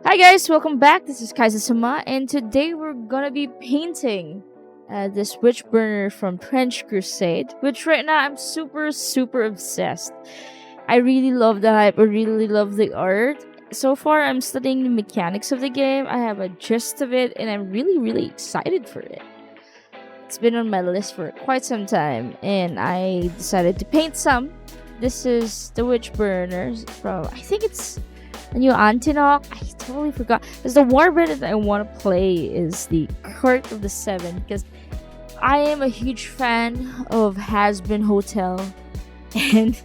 Hi guys, welcome back. This is Kaizen, and today we're gonna be painting this Witchburner from French Crusade, which right now I'm super obsessed. I really love the hype. I really love the art. So far, I'm studying the mechanics of the game. I have a gist of it, and I'm really excited for it. It's been on my list for quite some time, and I decided to paint some. This is the Witchburners from, I think it's a new Antinoch. I totally forgot. Because the warband that I want to play is the Court of the Seven. Because I am a huge fan of Has-Been Hotel. And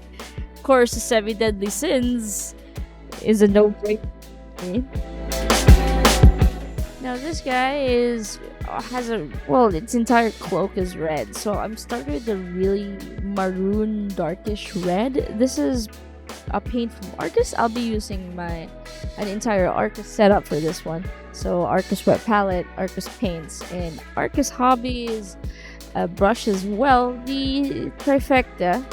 of course, the Seven Deadly Sins is a no-brainer. Now this guy its entire cloak is red. So I'm starting with the really maroon darkish red. This is a paint from ARCUS. I'll be using an entire ARCUS setup for this one. So ARCUS wet palette, ARCUS paints, and ARCUS Hobby is a brush as well. The trifecta.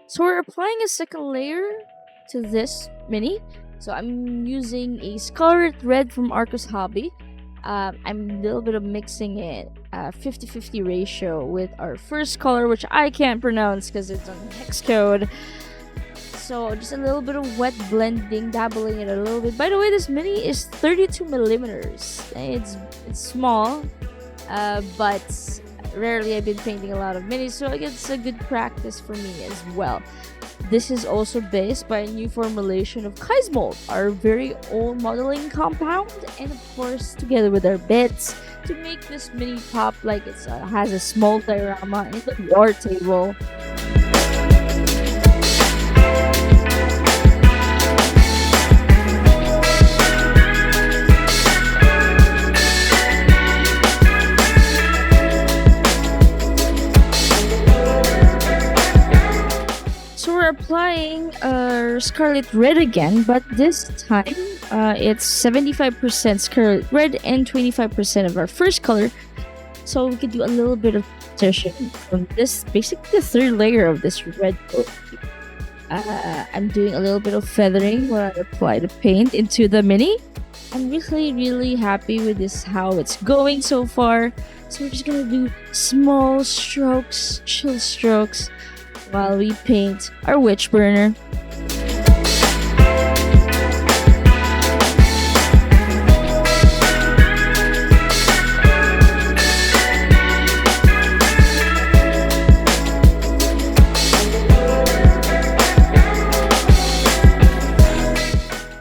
So we're applying a second layer to this mini. So I'm using a scarlet red from ARCUS Hobby. I'm a little bit of mixing it 50-50 ratio with our first color, which I can't pronounce because it's on hex code. So just a little bit of wet blending, dabbling it a little bit. By the way, this mini is 32 millimeters. It's small, but rarely I've been painting a lot of minis, so I guess it's a good practice for me as well. This is also based by a new formulation of Kaizen, our very own modeling compound, and of course together with our bits to make this mini pop like it has a small diorama in the war table. Applying scarlet red again, but this time it's 75% scarlet red and 25% of our first color, so we could do a little bit of transition from this, basically the third layer of this red coat. I'm doing a little bit of feathering where I apply the paint into the mini. I'm really happy with this, how it's going so far. So we're just gonna do small strokes, chill strokes, while we paint our Witchburner.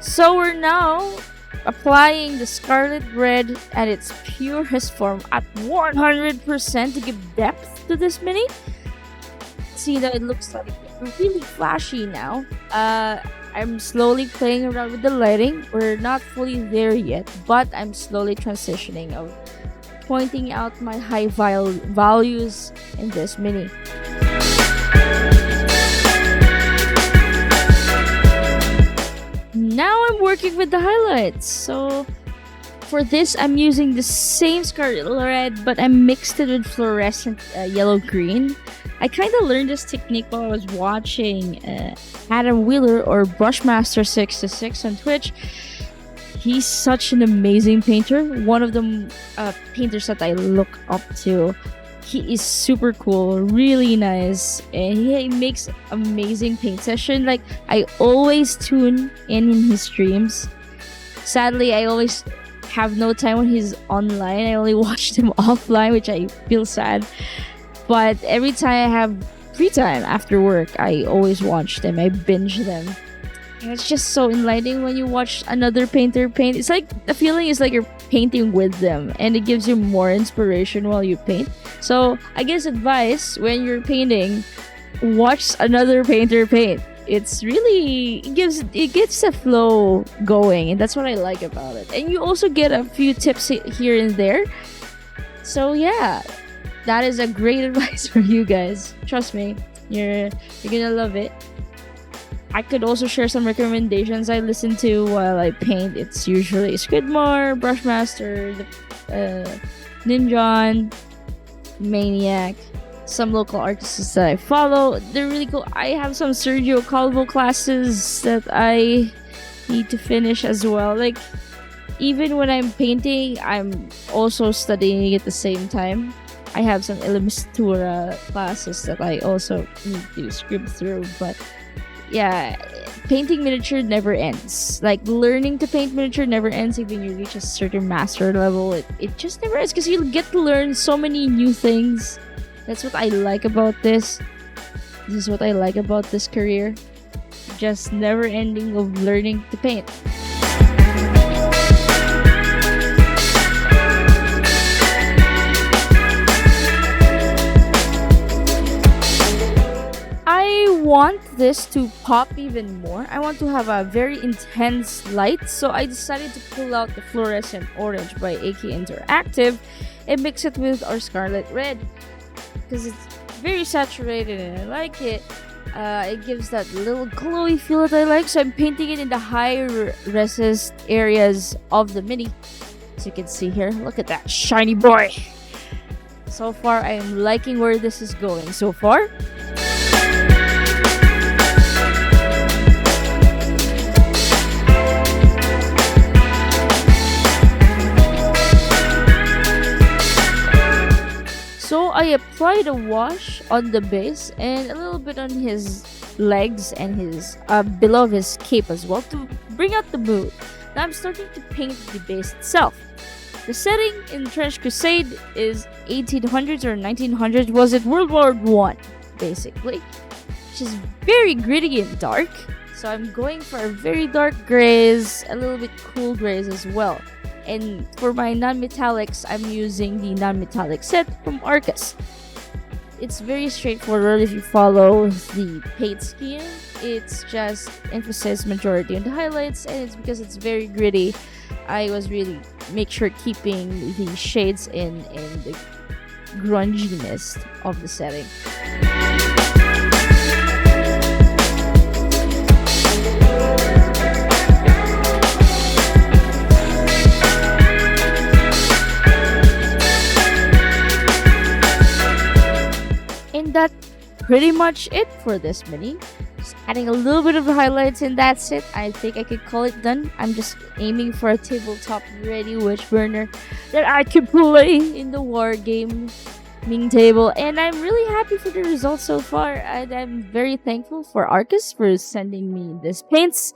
So we're now applying the scarlet red at its purest form at 100% to give depth to this mini. See that it looks like really flashy now. I'm slowly playing around with the lighting. We're not fully there yet, but I'm slowly transitioning of pointing out my high values in this mini. Now I'm working with the highlights. So for this, I'm using the same scarlet red, but I mixed it with fluorescent yellow-green. I kind of learned this technique while I was watching Adam Wheeler or Brushmaster66 on Twitch. He's such an amazing painter. One of the painters that I look up to. He is super cool, really nice, and he makes amazing paint session. Like, I always tune in his streams. Sadly, I always have no time when he's online. I only watched him offline, which I feel sad. But every time I have free time after work, I always watch them. I binge them. And it's just so enlightening when you watch another painter paint. It's like, the feeling is like you're painting with them. And it gives you more inspiration while you paint. So, I guess advice, when you're painting, watch another painter paint. It's really, it gets the flow going. And that's what I like about it. And you also get a few tips here and there. So, yeah. That is a great advice for you guys. Trust me, you're gonna love it. I could also share some recommendations I listen to while I paint. It's usually Skidmore, Brushmaster, Ninjon, Maniac, some local artists that I follow. They're really cool. I have some Sergio Calvo classes that I need to finish as well. Like, even when I'm painting, I'm also studying at the same time. I have some Illumistura classes that I also need to script through, but yeah, painting miniature never ends. Like, learning to paint miniature never ends. Even you reach a certain master level, it just never ends because you get to learn so many new things. That's what I like about this. This is what I like about this career. Just never ending of learning to paint. I want this to pop even more. I want to have a very intense light, so I decided to pull out the fluorescent orange by AK Interactive and mix it with our scarlet red because it's very saturated and I like it. It gives that little glowy feel that I like, so I'm painting it in the high resist areas of the mini. As you can see here, look at that shiny boy. So far, I am liking where this is going so far. So I applied a wash on the base and a little bit on his legs and his below his cape as well to bring out the mood. Now I'm starting to paint the base itself. The setting in Trench Crusade is 1800s or 1900s. Was it World War One, basically, which is very gritty and dark. So I'm going for a very dark grays, a little bit cool grays as well. And for my non-metallics, I'm using the non-metallic set from ARCUS. It's very straightforward if you follow the paint scheme. It's just emphasis majority on the highlights, and it's because it's very gritty. I was really make sure keeping the shades in the grunginess of the setting. And that's pretty much it for this mini. Just adding a little bit of the highlights and that's it. I think I could call it done. I'm just aiming for a tabletop ready Witchburner that I could play in the war game table, and I'm really happy for the results so far. And I'm very thankful for Arcus for sending me these paints,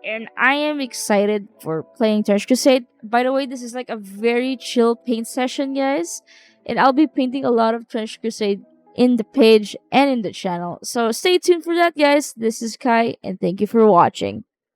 and I am excited for playing Trench Crusade. By the way, this is like a very chill paint session, guys, and I'll be painting a lot of Trench Crusade in the page and in the channel. So stay tuned for that, guys. This is Kai, and thank you for watching.